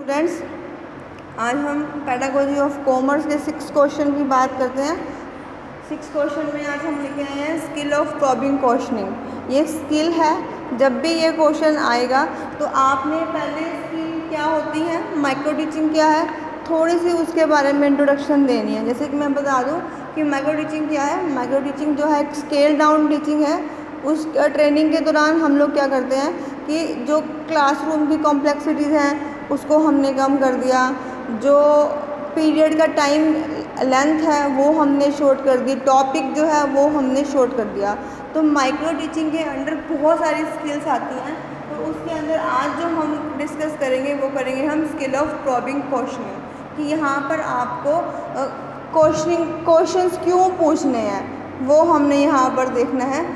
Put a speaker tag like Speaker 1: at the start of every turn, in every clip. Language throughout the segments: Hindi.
Speaker 1: स्टूडेंट्स, आज हम पेडागोजी ऑफ कॉमर्स के 6 क्वेश्चन की बात करते हैं। 6 क्वेश्चन में आज हम लेके आए हैं स्किल ऑफ प्रॉबिंग क्वेश्चनिंग। ये स्किल है, जब भी ये क्वेश्चन आएगा तो आपने पहले स्किल क्या होती है, माइक्रो टीचिंग क्या है, थोड़ी सी उसके बारे में इंट्रोडक्शन देनी है। जैसे कि मैं बता दूं कि माइक्रो टीचिंग क्या है। माइक्रो टीचिंग जो है एक स्केल डाउन टीचिंग है। उस ट्रेनिंग के दौरान हम लोग क्या करते हैं कि जो क्लासरूम की कॉम्प्लेक्सिटीज़ हैं उसको हमने कम कर दिया, जो पीरियड का टाइम लेंथ है वो हमने शॉर्ट कर दी, टॉपिक जो है वो हमने शॉर्ट कर दिया। तो माइक्रो टीचिंग के अंडर बहुत सारी स्किल्स आती हैं। तो उसके अंदर आज जो हम डिस्कस करेंगे वो करेंगे हम स्किल ऑफ प्रॉबिंग क्वेश्चनिंग, कि यहाँ पर आपको क्वेश्चंस क्यों पूछने हैं वो हमने यहाँ पर देखना है।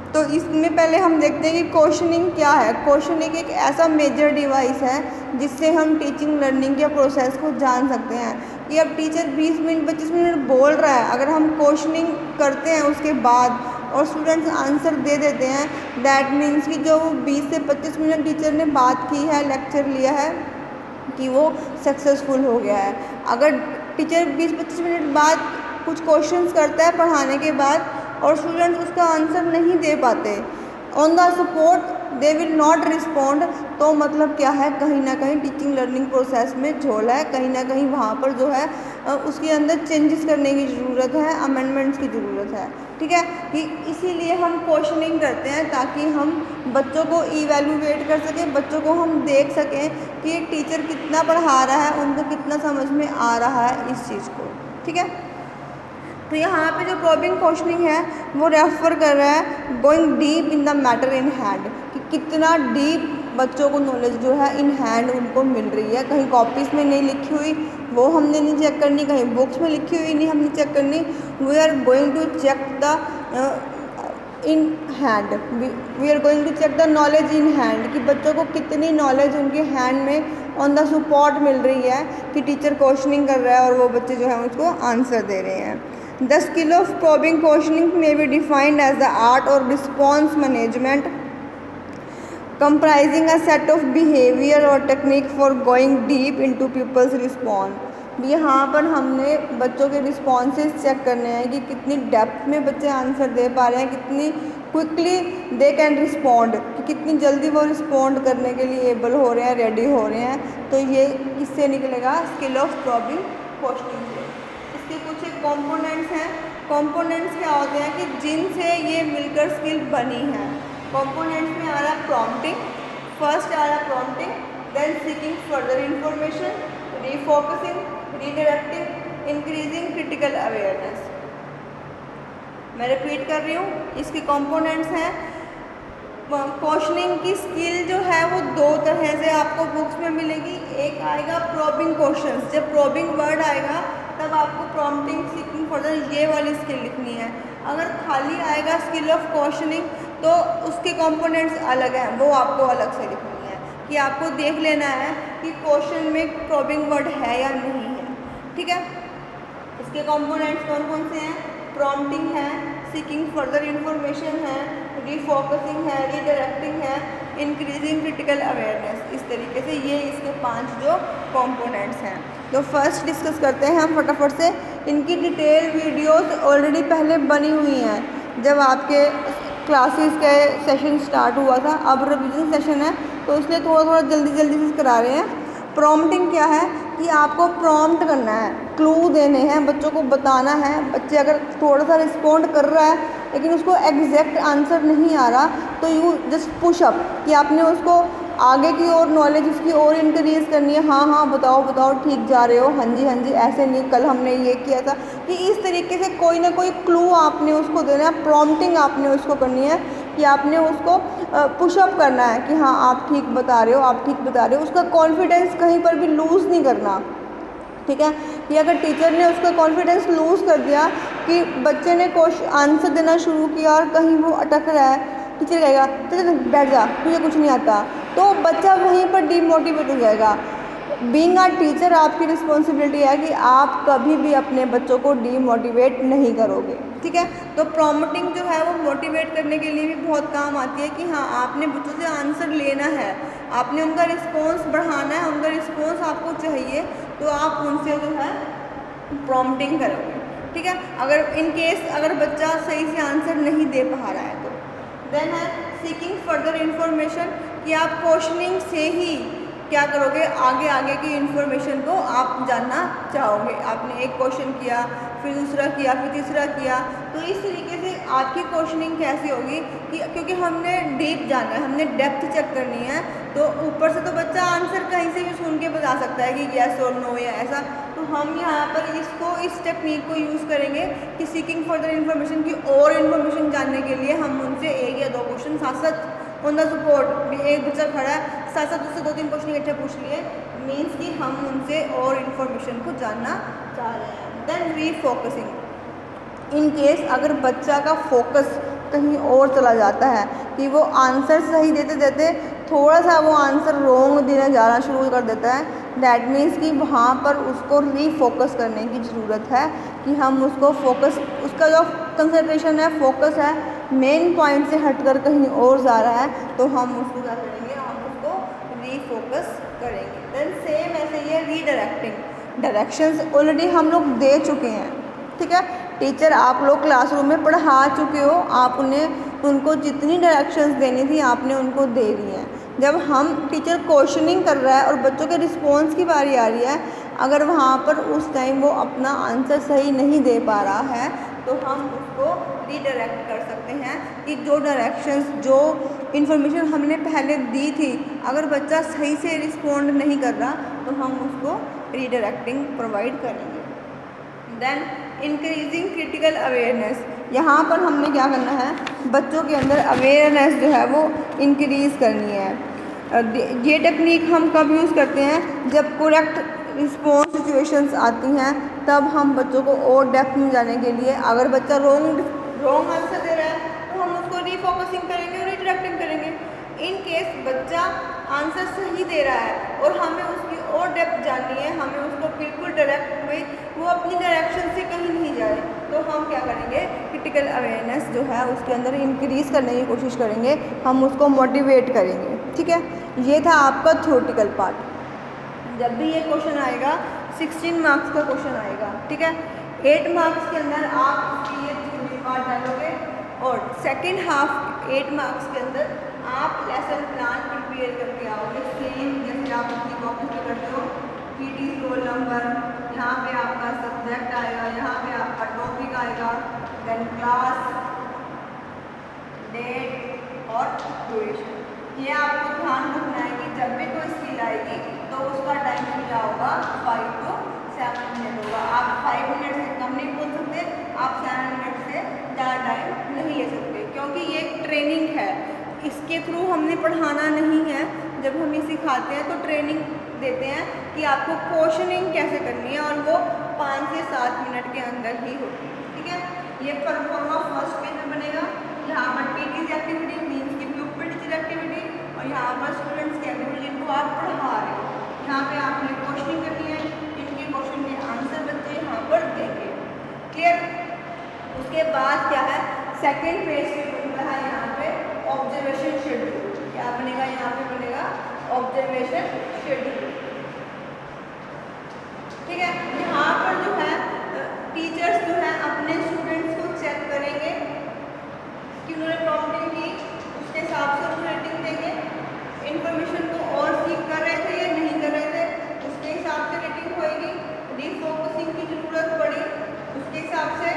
Speaker 1: तो इसमें पहले हम देखते हैं कि क्वेश्चनिंग क्या है। क्वेश्चनिंग एक ऐसा मेजर डिवाइस है जिससे हम टीचिंग लर्निंग के प्रोसेस को जान सकते हैं। कि अब टीचर 20 मिनट 25 मिनट बोल रहा है, अगर हम क्वेश्चनिंग करते हैं उसके बाद और स्टूडेंट्स आंसर दे देते हैं, दैट मीन्स कि जो 20 से 25 मिनट टीचर ने बात की है, लेक्चर लिया है, कि वो सक्सेसफुल हो गया है। अगर टीचर 20-25 मिनट बाद कुछ क्वेश्चंस करता है पढ़ाने के बाद और स्टूडेंट्स उसका आंसर नहीं दे पाते, on the spot they will not respond, तो मतलब क्या है, कहीं ना कहीं टीचिंग लर्निंग प्रोसेस में झोल है, कहीं ना कहीं वहाँ पर जो है उसके अंदर चेंजेस करने की ज़रूरत है, अमेंडमेंट्स की ज़रूरत है। ठीक है, कि इसीलिए हम क्वेश्चनिंग करते हैं ताकि हम बच्चों को इवैल्यूएट कर सकें, बच्चों को हम देख सकें कि टीचर कितना पढ़ा रहा है, उनको कितना समझ में आ रहा है इस चीज़ को। ठीक है, तो यहाँ पे जो प्रॉबिंग क्वेश्चनिंग है वो रेफर कर रहा है going deep in the matter in hand, कि कितना डीप बच्चों को नॉलेज जो है इन हैंड उनको मिल रही है। कहीं कॉपीज़ में नहीं लिखी हुई वो हमने नहीं चेक करनी, कहीं बुक्स में लिखी हुई नहीं हमने चेक करनी। We are going to check the in hand, we are going to check the knowledge in hand, कि बच्चों को कितनी नॉलेज उनके हैंड में ऑन द स्पॉट मिल रही है, कि टीचर क्वेश्चनिंग कर रहा है और वो बच्चे जो है उसको आंसर दे रहे हैं। The skill of probing questioning may be defined as the art or response management comprising a set of behavior or technique for going deep into people's response। यहाँ पर हमने बच्चों के रिस्पॉन्सेस चेक करने हैं कि कितनी डेप्थ में बच्चे आंसर दे पा रहे हैं, कितनी क्विकली दे कैन रिस्पॉन्ड, कि कितनी जल्दी वो रिस्पॉन्ड करने के लिए एबल हो रहे हैं, रेडी हो रहे हैं। तो ये किससे निकलेगा, स्किल ऑफ प्रॉबिंग क्वेश्चनिंग से। इसके कुछ एक कॉम्पोनेंट्स हैं। कॉम्पोनेंट्स क्या होते हैं कि जिनसे ये मिलकर स्किल बनी है। कॉम्पोनेंट्स में आ रहा है प्रॉम्प्टिंग, फर्स्ट आ रहा है prompting, then seeking further information, refocusing, redirecting, increasing critical awareness. मैं रिपीट कर रही हूँ, इसके कॉम्पोनेंट्स हैं। क्वेश्चनिंग की स्किल जो है वो 2 तरह से आपको बुक्स में मिलेगी। एक आएगा प्रॉबिंग क्वेश्चंस, जब प्रॉबिंग वर्ड आएगा तब आपको प्रॉम्प्टिंग, सीकिंग फर्दर ये वाली स्किल लिखनी है। अगर खाली आएगा स्किल ऑफ क्वेश्चनिंग तो उसके कंपोनेंट्स अलग हैं, वो आपको अलग से लिखनी है, कि आपको देख लेना है कि क्वेश्चन में प्रॉबिंग वर्ड है या नहीं है। ठीक है, इसके कंपोनेंट्स कौन कौन से हैं, प्रॉम्प्टिंग है, सीकिंग फर्दर इंफॉर्मेशन है, रीफोकसिंग है, रीडायरेक्टिंग है, इंक्रीजिंग क्रिटिकल अवेयरनेस। इस तरीके से ये इसके 5 जो कंपोनेंट्स हैं। तो फर्स्ट डिस्कस करते हैं हम फटाफट से। इनकी डिटेल वीडियोस ऑलरेडी पहले बनी हुई हैं, जब आपके क्लासेस के सेशन स्टार्ट हुआ था। अब रिवीजन सेशन है तो इसलिए थोड़ा जल्दी से करा रहे हैं। प्रॉम्प्टिंग क्या है कि आपको प्रॉम्प्ट करना है, क्लू देने हैं, बच्चों को बताना है। बच्चे अगर थोड़ा सा रिस्पॉन्ड कर रहा है लेकिन उसको एग्जैक्ट आंसर नहीं आ रहा तो यू जस्ट पुश अप, कि आपने उसको आगे की और नॉलेज उसकी और इंक्रीज़ करनी है। हाँ बताओ ठीक जा रहे हो, हाँ जी ऐसे नहीं, कल हमने ये किया था, कि इस तरीके से कोई ना कोई क्लू आपने उसको देना है। प्रॉम्प्टिंग आपने उसको करनी है कि आपने उसको पुशअप करना है कि हाँ आप ठीक बता रहे हो, उसका कॉन्फिडेंस कहीं पर भी लूज़ नहीं करना। ठीक है, कि अगर टीचर ने उसका कॉन्फिडेंस लूज़ कर दिया कि बच्चे ने आंसर देना शुरू किया और कहीं वो अटक रहा है, टीचर कहेगा चल बैठ जा, तुझे कुछ नहीं आता, तो बच्चा वहीं पर डीमोटिवेट हो जाएगा। बीइंग अ टीचर आपकी रिस्पॉन्सिबिलिटी है कि आप कभी भी अपने बच्चों को डीमोटिवेट नहीं करोगे। ठीक है, तो प्रॉम्प्टिंग जो है वो मोटिवेट करने के लिए भी बहुत काम आती है कि हाँ आपने बच्चों से आंसर लेना है, आपने उनका रिस्पॉन्स बढ़ाना है, उनका रिस्पॉन्स आपको चाहिए, तो आप उनसे जो है प्रॉम्प्टिंग करोगे, ठीक है। अगर इन केस अगर बच्चा सही से आंसर नहीं दे पा रहा है तो देन है सीकिंग फर्दर इंफॉर्मेशन, कि आप क्वेश्चनिंग से ही क्या करोगे, आगे आगे की इन्फॉर्मेशन को आप जानना चाहोगे। आपने एक क्वेश्चन किया, फिर दूसरा किया, फिर तीसरा किया, तो इस तरीके से आपकी क्वेश्चनिंग कैसी होगी कि क्योंकि हमने डीप जाना है, हमने डेप्थ चेक करनी है, तो ऊपर से तो बच्चा आंसर कहीं से भी सुन के बता सकता है कि यस और नो या ऐसा, तो हम यहाँ पर इसको इस टेक्निक को यूज़ करेंगे कि सीकिंग फर्दर इन्फॉर्मेशन की और इन्फॉर्मेशन जानने के लिए हम उनसे एक या दो क्वेश्चन साथ साथ ऑन द सपोर्ट, एक बच्चा खड़ा है साथ साथ उससे 2-3 क्वेश्चन इकट्ठे पूछ लिए, मीन्स कि हम उनसे और इन्फॉर्मेशन को जानना चाह रहे हैं। देन रीफोकसिंग, इन केस अगर बच्चा का फोकस कहीं और चला जाता है कि वो आंसर सही देते देते थोड़ा सा वो आंसर रोंग देने जाना शुरू कर देता है, दैट मीन्स कि वहाँ पर उसको रीफोकस करने की ज़रूरत है, कि हम उसको फोकस, उसका जो कंसंट्रेशन है, फोकस है, मेन पॉइंट से हटकर कहीं और जा रहा है, तो हम उसको क्या करेंगे, हम उसको रीफोकस करेंगे। देन सेम ऐसे ही है रीडायरेक्टिंग, डायरेक्शंस ऑलरेडी हम लोग दे चुके हैं, ठीक है, टीचर आप लोग क्लासरूम में पढ़ा चुके हो, आपने उनको जितनी डायरेक्शंस देनी थी आपने उनको दे दी हैं। जब हम टीचर क्वेश्चनिंग कर रहा है और बच्चों के रिस्पॉन्स की बारी आ रही है, अगर वहाँ पर उस टाइम वो अपना आंसर सही नहीं दे पा रहा है, तो हम उसको रीडायरेक्ट कर सकते हैं कि जो डायरेक्शंस, जो इन्फॉर्मेशन हमने पहले दी थी, अगर बच्चा सही से रिस्पॉन्ड नहीं कर रहा तो हम उसको रीडायरेक्टिंग प्रोवाइड करेंगे। देन इंक्रीजिंग क्रिटिकल अवेयरनेस, यहाँ पर हमने क्या करना है, बच्चों के अंदर अवेयरनेस जो है वो इंक्रीज़ करनी है। ये टेक्निक हम कब यूज़ करते हैं, जब करेक्ट रिस्पॉन्स सिचुएशंस आती हैं, तब हम बच्चों को और डेप्थ में जाने के लिए, अगर बच्चा रॉन्ग आंसर दे रहा है तो हम उसको रीफोकसिंग करेंगे और रीडायरेक्टिंग करेंगे। इन केस बच्चा आंसर सही दे रहा है और हमें उसकी और डेप्थ जाननी है, हमें उसको बिल्कुल डायरेक्ट में वो अपनी डायरेक्शन से कहीं नहीं जाए, तो हम क्या करेंगे, क्रिटिकल अवेयरनेस जो है उसके अंदर इंक्रीज़ करने की कोशिश करेंगे, हम उसको मोटिवेट करेंगे, ठीक है। ये था आपका थ्योरेटिकल पार्ट। जब भी ये क्वेश्चन आएगा 16 मार्क्स का क्वेश्चन आएगा, ठीक है, 8 मार्क्स के अंदर आप उसकी ये थ्योरी पार्ट डालोगे और सेकेंड हाफ 8 मार्क्स के अंदर आप लेसन प्लान प्रिपेयर करके आओगे, सेम जैसे आप अपनी कॉपी पे करते हो, पीटी रोल नंबर, यहाँ पे आपका सब्जेक्ट आएगा, यहाँ पे आपका टॉपिक आएगा, देन क्लास, डेट और ड्यूरेशन। ये आपको ध्यान रखना है कि जब भी कोई स्किल आएगी तो उसका टाइमिंग क्या होगा, 5 to 7 मिनट होगा। आप 5 मिनट से कम नहीं बोल सकते, आप 7 मिनट से ज़्यादा टाइम नहीं ले सकते, क्योंकि ये एक ट्रेनिंग है, इसके थ्रू हमने पढ़ाना नहीं है। जब हम ये सिखाते हैं तो ट्रेनिंग देते हैं कि आपको क्वेश्चनिंग कैसे करनी है, और वो 5 से 7 मिनट के अंदर ही होगी, ठीक है। ये परफॉर्मा फर्स्ट पेज में बनेगा, यहाँ पर पीटीज एक्टिविटी मीन्स की प्यूपिल टीचर एक्टिविटी, और यहाँ पर स्टूडेंट्स की एक्टिविटी जिनको आप पढ़ा रहे हो, यहाँ पे आपने क्वेश्चनिंग करनी है, इनके क्वेश्चन के आंसर बच्चे यहाँ पर देंगे, क्लियर। उसके बाद क्या है, सेकेंड पेज पे बनता है यहाँ पे ऑब्जर्वेशन शेड्यूल, क्या बनेगा, यहाँ पे बनेगा ऑब्जर्वेशन शेड्यूल, ठीक है। यहाँ पर जो है टीचर्स जो है अपने स्टूडेंट्स को चेक करेंगे कि उन्होंने प्रॉम्प्टिंग की, उसके हिसाब से उनको रेटिंग देंगे, इन्फॉर्मेशन को और सीख कर रहे थे या नहीं कर रहे थे उसके हिसाब से रेटिंग होएगी, रीफोकसिंग की ज़रूरत पड़ी उसके हिसाब से,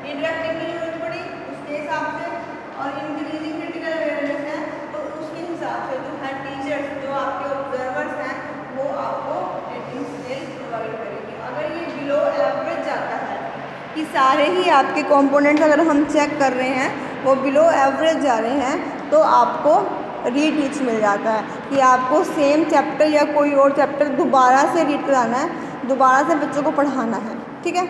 Speaker 1: इंटरेक्टिंग की ज़रूरत पड़ी उसके हिसाब से, और इंक्रीजिंग क्रिटिकल अवेयरनेस है तो उसके हिसाब से जो है टीचर्स जो आपके ऑब्जर्वर्स हैं वो आपको रेटिंग स्केल प्रोवाइड करेंगे। अगर ये बिलो एवरेज जाता है कि सारे ही आपके कंपोनेंट्स अगर हम चेक कर रहे हैं वो बिलो एवरेज जा रहे हैं, तो आपको रीटीच मिल जाता है कि आपको सेम चैप्टर या कोई और चैप्टर दोबारा से रीड कराना है, दोबारा से बच्चों को पढ़ाना है, ठीक है।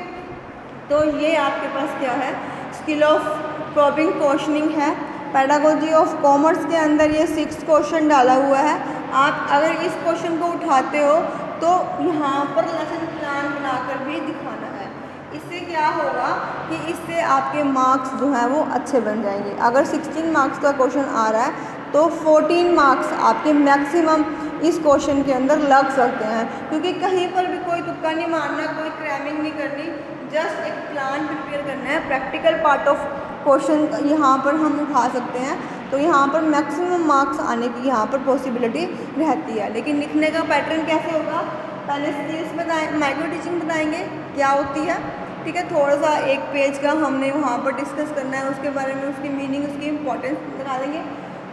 Speaker 1: तो ये आपके पास क्या है, स्किल ऑफ प्रॉबिंग क्वेश्चनिंग है। पेडागोजी ऑफ कॉमर्स के अंदर ये 6 क्वेश्चन डाला हुआ है। आप अगर इस क्वेश्चन को उठाते हो तो यहाँ पर लेसन प्लान बनाकर भी दिखाना है। इससे क्या होगा कि इससे आपके मार्क्स जो हैं वो अच्छे बन जाएंगे। अगर 16 मार्क्स का क्वेश्चन आ रहा है तो 14 मार्क्स आपके मैक्सिमम इस क्वेश्चन के अंदर लग सकते हैं, क्योंकि कहीं पर भी कोई तुक्का नहीं मारना, कोई क्रैमिंग नहीं करनी, जस्ट एक प्लान प्रिपेयर करना है। प्रैक्टिकल पार्ट ऑफ क्वेश्चन यहाँ पर हम उठा सकते हैं, तो यहाँ पर मैक्सिमम मार्क्स आने की यहाँ पर पॉसिबिलिटी रहती है। लेकिन लिखने का पैटर्न कैसे होगा, पहले स्किल्स बताएं, माइक्रो टीचिंग बताएंगे क्या होती है, ठीक है, थोड़ा सा एक पेज का हमने वहाँ पर डिस्कस करना है, उसके बारे में, उसकी मीनिंग, उसकी इम्पोर्टेंस बता देंगे।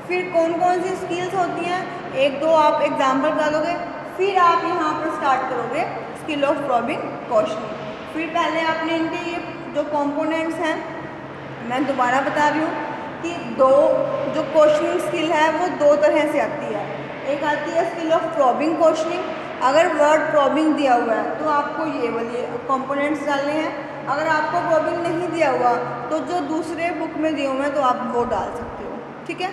Speaker 1: फिर कौन कौन सी स्किल्स होती हैं, एक दो आप एग्जाम्पल बता दोगे। फिर आप यहाँ पर स्टार्ट करोगे स्किल ऑफ प्रॉबिंग क्वेश्चनिंग। फिर पहले आपने इनके ये जो कंपोनेंट्स हैं, मैं दोबारा बता रही हूँ कि दो जो क्वेश्चनिंग स्किल है वो दो तरह से आती है। एक आती है स्किल ऑफ प्रॉबिंग क्वेश्चनिंग, अगर वर्ड प्रॉबिंग दिया हुआ है तो आपको ये वाले कंपोनेंट्स डालने हैं। अगर आपको प्रॉबिंग नहीं दिया हुआ तो जो दूसरे बुक में दिए हुए हैं तो आप वो डाल सकते हो, ठीक है।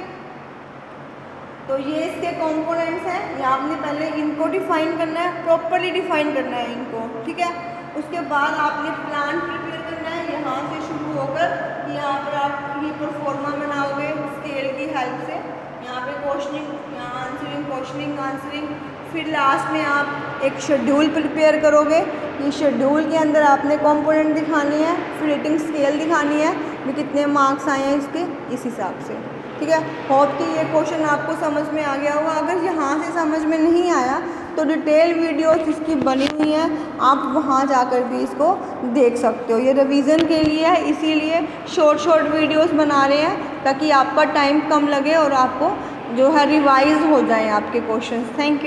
Speaker 1: तो ये इसके कंपोनेंट्स हैं, ये आपने पहले इनको डिफाइन करना है, प्रॉपरली डिफाइन करना है इनको, ठीक है। उसके बाद आपने प्लान प्रिपेयर करना है, यहाँ से शुरू होकर यहाँ पर आप ये परफॉर्मा बनाओगे स्केल की हेल्प से, यहाँ पे क्वेश्चनिंग, यहाँ आंसरिंग, क्वेश्चनिंग, आंसरिंग। फिर लास्ट में आप एक शेड्यूल प्रिपेयर करोगे, ये शेड्यूल के अंदर आपने कंपोनेंट दिखानी है, फिर रेटिंग स्केल दिखानी है भी कितने मार्क्स आए हैं इसके, इस हिसाब से, ठीक है। होप कि ये क्वेश्चन आपको समझ में आ गया होगा। अगर यहाँ से समझ में नहीं आया तो डिटेल वीडियोस इसकी बनी हुई हैं, आप वहाँ जाकर भी इसको देख सकते हो। ये रिवीजन के लिए है, इसीलिए शॉर्ट वीडियोस बना रहे हैं ताकि आपका टाइम कम लगे और आपको जो है रिवाइज हो जाए आपके क्वेश्चन। Thank you.